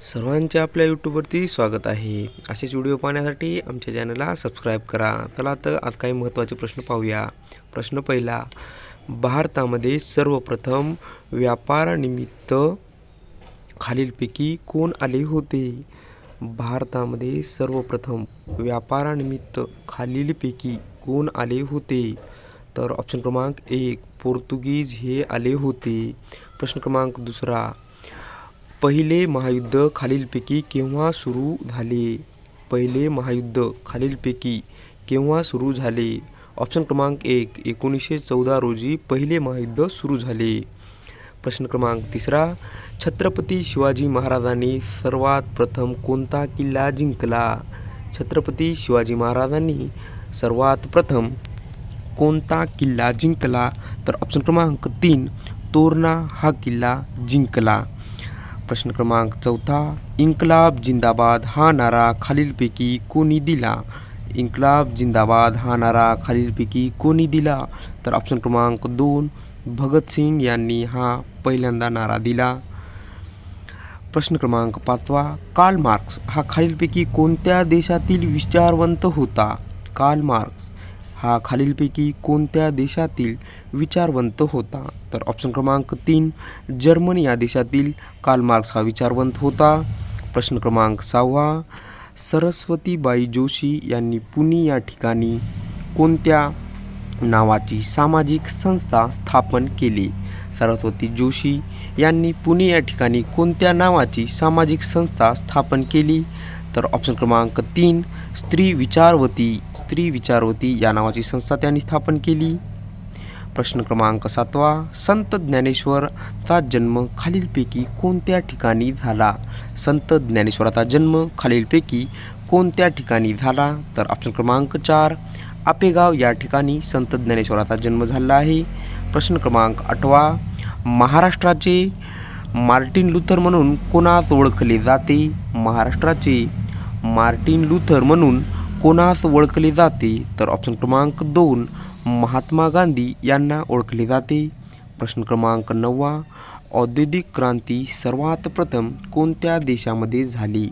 सर्वांचे आपल्या यूट्यूबवरती स्वागत आहे। असेच व्हिडिओ पाहण्यासाठी आमच्या चॅनलला सबस्क्राईब करा। चला तर आज काही महत्त्वाचे प्रश्न पाहूया। प्रश्न पहिला, भारतामध्ये सर्वप्रथम व्यापारानिमित्त खालीलपैकी कोण आले होते? भारतामध्ये सर्वप्रथम व्यापारानिमित्त खालीलपैकी कोण आले होते? तर ऑप्शन क्रमांक 1 पोर्तुगीज हे आले होते। प्रश्न क्रमांक दुसरा, पहिले महायुद्ध खालीलपैकी केव्हा सुरू झाले? पहिले महायुद्ध खालीलपैकी केव्हा सुरू झाले? ऑप्शन क्रमांक 1 1914 रोजी पहिले महायुद्ध सुरू झाले। प्रश्न क्रमांक तिसरा, छत्रपती शिवाजी महाराजांनी सर्वात प्रथम कोणता किल्ला जिंकला? छत्रपती शिवाजी महाराजांनी सर्वात प्रथम कोणता किल्ला जिंकला? तर ऑप्शन क्रमांक 3 तोरणा हा किल्ला जिंकला। प्रश्न क्रमांक चौथा, इन्कलाब जिंदाबाद हा नारा खालीलपैकी कोणी दिला? इन्कलाब जिंदाबाद हा नारा खालीलपैकी कोणी दिला? तर ऑप्शन क्रमांक 2 भगतसिंग यांनी हा पहिल्यांदा नारा दिला। प्रश्न क्रमांक 5, कार्ल मार्क्स हा खालीलपैकी कोणत्या देशातील विचारवंत होता? कार्ल मार्क्स हा खालीलपैकी कोणत्या देशातील विचारवंत होता? तर ऑप्शन क्रमांक 3 जर्मनी या देशातील कार्ल मार्क्स हा विचारवंत होता। प्रश्न क्रमांक 6, सरस्वतीबाई जोशी यांनी पुणे या ठिकाणी कोणत्या नावाची सामाजिक संस्था स्थापन केली? सरस्वती जोशी यांनी पुणे या ठिकाणी कोणत्या नावाची सामाजिक संस्था स्थापन केली? तर ऑप्शन क्रमांक 3 स्त्री विचारवती या नावाची संस्था त्यांनी स्थापन केली। प्रश्न क्रमांक 7, संत ज्ञानेश्वराचा जन्म खालीलपैकी कोणत्या ठिकाणी झाला? संत ज्ञानेश्वराचा जन्म खालीलपैकी कोणत्या ठिकाणी झाला? तर ऑप्शन क्रमांक 4 आपेगाव या ठिकाणी संत ज्ञानेश्वराचा जन्म झाला आहे। प्रश्न क्रमांक 8, महाराष्ट्राचे मार्टिन लुथर म्हणून कोणास ओळखले जाते? महाराष्ट्राचे मार्टिन लुथर म्हणून कोणास ओळखले जाते? तर ऑप्शन क्रमांक 2 महात्मा गांधी यांना ओळखले जाते। प्रश्न क्रमांक 9, औद्योगिक क्रांती सर्वात प्रथम कोणत्या देशामध्ये झाली?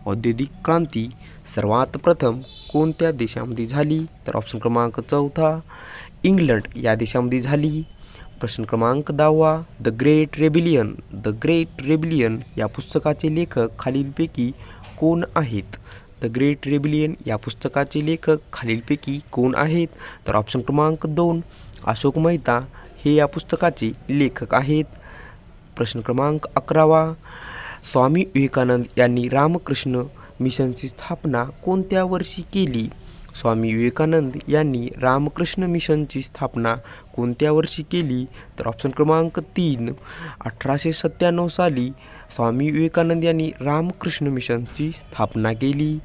औद्योगिक क्रांती सर्वात प्रथम कोणत्या देशामध्ये झाली? तर ऑप्शन क्रमांक 4 इंग्लंड या देशामध्ये झाली। प्रश्न क्रमांक 10, द ग्रेट रेबिलियन या पुस्तकाचे लेखक खालीलपैकी कोण आहेत? द ग्रेट रेबिलियन या पुस्तकाचे लेखक खालीलपैकी कोण आहेत? तर ऑप्शन क्रमांक 2 अशोक मेहता हे या पुस्तकाचे लेखक आहेत। प्रश्न क्रमांक 11, स्वामी विवेकानंद यांनी रामकृष्ण मिशनची स्थापना कोणत्या वर्षी केली? स्वामी विवेकानंद यांनी रामकृष्ण मिशनची स्थापना कोणत्या वर्षी केली? तर ऑप्शन क्रमांक 3 1897 साली स्वामी विवेकानंद यांनी रामकृष्ण मिशनची स्थापना केली।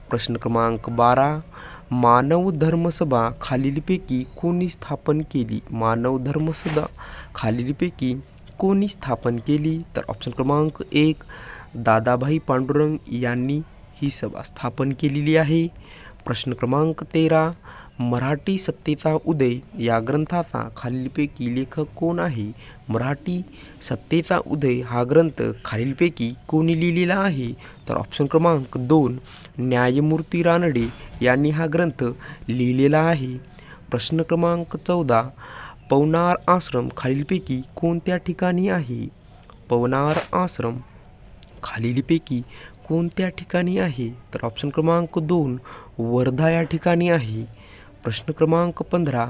प्रश्न क्रमांक 12, मानव धर्मसभा खालीलपैकी कोणी स्थापन केली? मानव धर्मसभा खालीलपैकी कोणी स्थापन केली? तर ऑप्शन क्रमांक 1 दादाभाई पांडुरंग यांनी ही सभा स्थापन केलेली आहे। प्रश्न क्रमांक 13, मराठी सत्तेचा उदय या ग्रंथाचा खालीलपैकी लेखक कोण आहे? मराठी सत्तेचा उदय हा ग्रंथ खालीलपैकी कोणी लिहिलेला आहे? तर ऑप्शन क्रमांक 2 न्यायमूर्ती रानडे यांनी हा ग्रंथ लिहिलेला आहे। प्रश्न क्रमांक 14, पवनार आश्रम खालीलपैकी कोणत्या ठिकाणी आहे? पवनार आश्रम खालीलपैकी कोणत्या ठिकाणी आहे? तर ऑप्शन क्रमांक 2 वर्धा या ठिकाणी आहे। प्रश्न क्रमांक 15,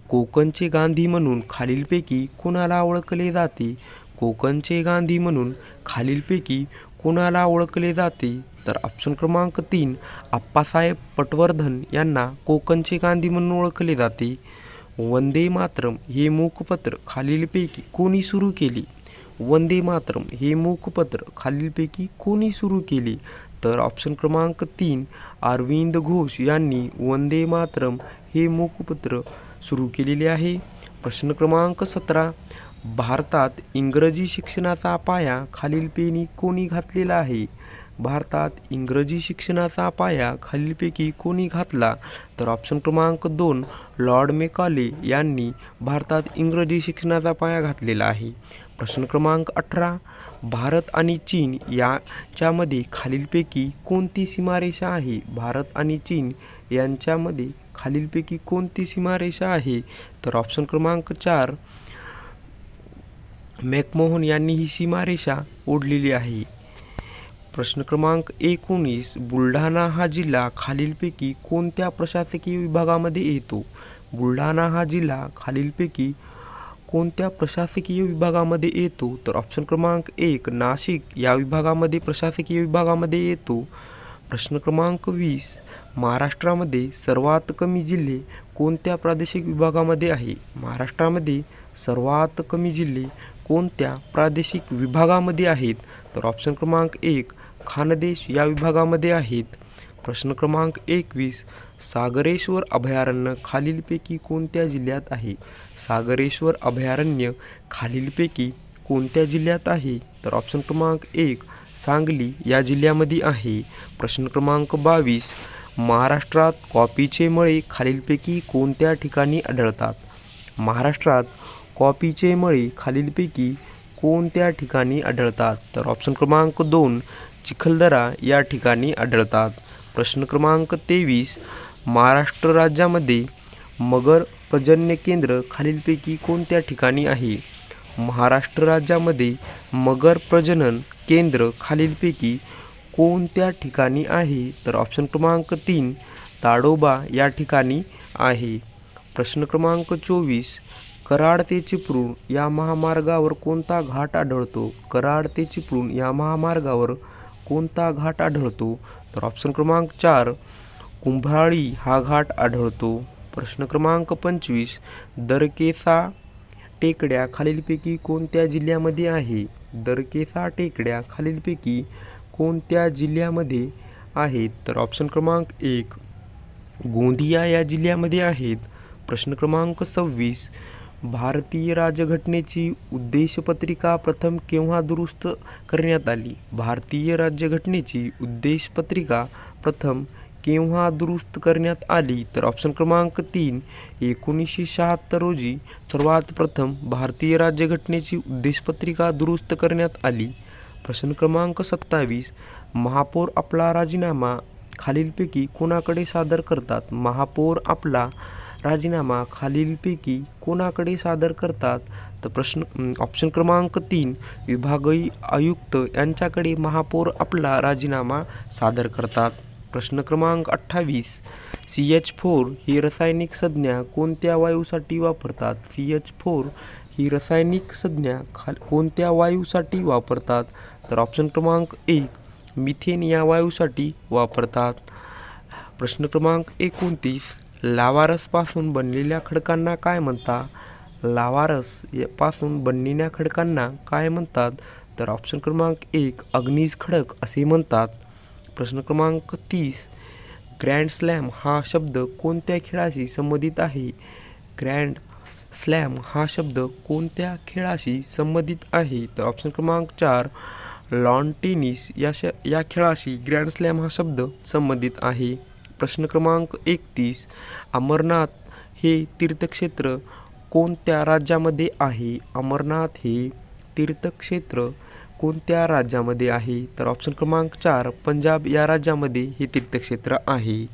कोकणचे गांधी म्हणून खालीलपैकी कोणाला ओळखले जाते? कोकणचे गांधी म्हणून खालीलपैकी कोणाला ओळखले जाते? तर ऑप्शन क्रमांक 3 आप्पासाहेब पटवर्धन यांना कोकणचे गांधी म्हणून ओळखले जाते। वंदे मातरम हे मूकपत्र खालीलपैकी कोणी सुरू केले? वंदे मातरम हे मूकपत्र खालीलपैकी कोणी सुरू केले? तर ऑप्शन क्रमांक 3 अरविंद घोष यांनी वंदे मातरम हे मूकपत्र सुरू केलेले आहे। प्रश्न क्रमांक 17, भारतात इंग्रजी शिक्षणाचा पाया खालीलपैकी कोणी घातलेला आहे? भारतात इंग्रजी शिक्षणाचा पाया खालीलपैकी कोणी घातला? तर ऑप्शन क्रमांक 2 लॉर्ड मेकॉले यांनी भारतात इंग्रजी शिक्षणाचा पाया घातलेला आहे। प्रश्न क्रमांक 18, भारत आणि चीन यांच्यामध्ये खालीलपैकी कोणती सीमारेषा आहे? भारत आणि चीन यांच्यामध्ये खालीलपैकी कोणती सीमारेषा आहे? तर ऑप्शन क्रमांक 4 मॅकमोहन यांनी ही सीमारेषा ओढलेली आहे. प्रश्न क्रमांक 19 बुलढाणा हा जिल्हा खालीलपैकी कोणत्या प्रशासकीय विभागामध्ये येतो? बुलढाणा हा जिल्हा खालीलपैकी कोणत्या प्रशासकीय विभागामध्ये येतो? तर ऑप्शन क्रमांक 1 नाशिक या विभागामध्ये प्रशासकीय विभागामध्ये येतो. प्रश्न क्रमांक 20 महाराष्ट्रामध्ये सर्वात कमी जिल्हे कोणत्या प्रादेशिक विभागामध्ये आहे? महाराष्ट्रामध्ये सर्वात कमी जिल्हे कोणत्या प्रादेशिक विभागामध्ये आहेत? तर ऑप्शन क्रमांक 1 खानदेश या विभागामध्ये आहेत. प्रश्न क्रमांक 21 सागरेश्वर अभयारण्य खालीलपैकी कोणत्या जिल्ह्यात आहे? सागरेश्वर अभयारण्य खालीलपैकी कोणत्या जिल्ह्यात आहे? तर ऑप्शन क्रमांक 1 सांगली या जिल्ह्यामध्ये आहे. प्रश्न क्रमांक 22 महाराष्ट्रात कॉफीचे मळे खालीलपैकी कोणत्या ठिकाणी आढळतात? महाराष्ट्रात कॉफीचे मळे खालीलपैकी कोणत्या ठिकाणी आढळतात? तर ऑप्शन क्रमांक 2 चिखलदरा या ठिकाणी आढळतात. प्रश्न क्रमांक 23 महाराष्ट्र राज्यामध्ये मगर प्रजनन केंद्र खालीलपैकी कोणत्या ठिकाणी आहे? महाराष्ट्र राज्यामध्ये मगर प्रजनन केंद्र खालीलपैकी कोणत्या ठिकाणी आहे? तर ऑप्शन क्रमांक 3 ताडोबा या ठिकाणी आहे. प्रश्न क्रमांक 24 कराड ते चिपळूण या महामार्गावर कोणता घाट आढळतो? कराड ते चिपळूण या महामार्गावर कोणता घाट आढळतो? तर ऑप्शन क्रमांक 4 कुंभाळी हा घाट आढळतो. प्रश्न क्रमांक 25 दरकेसा टेकड्या खालीलपैकी कोणत्या जिल्ह्यामध्ये आहे? दरकेसा टेकड्या खालीलपैकी कोणत्या जिल्ह्यामध्ये आहेत? तर ऑप्शन क्रमांक 1 गोंदिया या जिल्ह्यामध्ये आहेत. प्रश्न क्रमांक 26 भारतीय राज्यघटनेची उद्देशपत्रिका प्रथम केव्हा दुरुस्त करण्यात आली? भारतीय राज्यघटनेची उद्देशपत्रिका प्रथम केव्हा दुरुस्त करण्यात आली? तर ऑप्शन क्रमांक 3 1976 रोजी सर्वात प्रथम भारतीय राज्यघटनेची उद्देशपत्रिका दुरुस्त करण्यात आली. प्रश्न क्रमांक 27 महापौर आपला राजीनामा खालीलपैकी कोणाकडे सादर करतात? महापौर आपला राजीनामा खालीलपैकी कोणाकडे सादर करतात? तर ऑप्शन क्रमांक 3 विभागीय आयुक्त यांच्याकडे महापौर आपला राजीनामा सादर करतात. प्रश्न क्रमांक 28 CH4 ही रासायनिक संज्ञा कोणत्या वायूसाठी वापरतात? CH4 ही रासायनिक संज्ञा कोणत्या वायूसाठी वापरतात? तर ऑप्शन क्रमांक 1 मिथेन या वायूसाठी वापरतात. प्रश्न क्रमांक 29 लावारसपासून बनलेल्या खडकांना काय म्हणतात? लावारस पासून बनलेल्या खडकांना काय म्हणतात? तर ऑप्शन क्रमांक 1 अग्निज खडक असे म्हणतात. प्रश्न क्रमांक 30 ग्रँड स्लॅम हा शब्द कोणत्या खेळाशी संबंधित आहे? ग्रँड स्लॅम हा शब्द कोणत्या खेळाशी संबंधित आहे? तर ऑप्शन क्रमांक 4 लॉन टेनिस या खेळाशी ग्रँड स्लॅम हा शब्द संबंधित आहे. प्रश्न क्रमांक 31 अमरनाथ हे तीर्थक्षेत्र कोणत्या राज्यामध्ये आहे? अमरनाथ हे तीर्थक्षेत्र कोणत्या राज्यामध्ये आहे? तर ऑप्शन क्रमांक 4 पंजाब या राज्यामध्ये हे तीर्थक्षेत्र आहे.